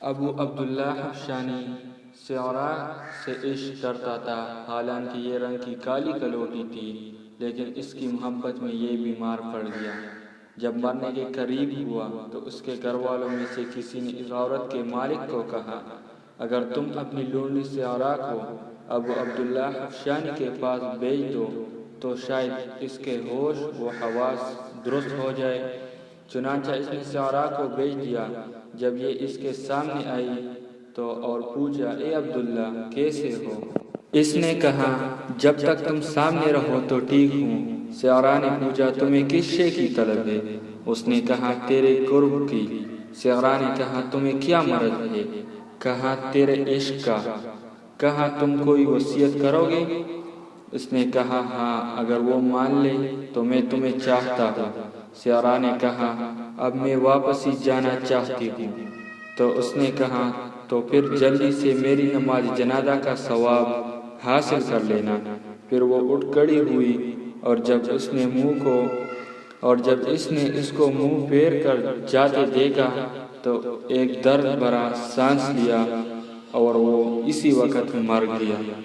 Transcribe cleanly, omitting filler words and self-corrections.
ابو عبداللہ حبشانی سعرا سے عشق کرتا تھا، حالانکہ یہ رنگ کی کالی کلوٹی تھی، لیکن اس کی محبت میں یہ بیمار پڑ گیا۔ جب مرنے کے قریب ہوا تو اس کے گھر والوں میں سے کسی نے اس عورت کے مالک کو کہا، اگر تم اپنی لونڈی سعرا کو ابو عبداللہ حبشانی کے پاس بھیج دو تو شاید اس کے ہوش و حواس درست ہو جائے۔ چنانچہ اس نے سعرا کو بھیج دیا۔ جب یہ اس کے سامنے آئی تو اور پوچھا، اے عبداللہ کیسے ہو؟ اس نے کہا، جب تک تم سامنے رہو تو ٹھیک ہوں۔ سعرا نے پوچھا، تمہیں کس شے کی طلب ہے؟ اس نے کہا، تیرے قرب کی۔ سعرا نے کہا، تمہیں کیا مرض ہے؟ کہا، تیرے عشق کا۔ کہا، تم کوئی وصیت کرو گے؟ اس نے کہا، ہاں، اگر وہ مان لے تو میں تمہیں چاہتا ہوں۔ سعرا نے کہا، اب میں واپس ہی جانا چاہتی ہوں۔ تو اس نے کہا، تو پھر جلدی سے میری نماز جنازہ کا ثواب حاصل کر لینا۔ پھر وہ اٹھ کھڑی ہوئی اور جب اس نے اس کو منہ پھیر کر جاتے دیکھا تو ایک درد بھرا سانس لیا اور وہ اسی وقت مر گیا۔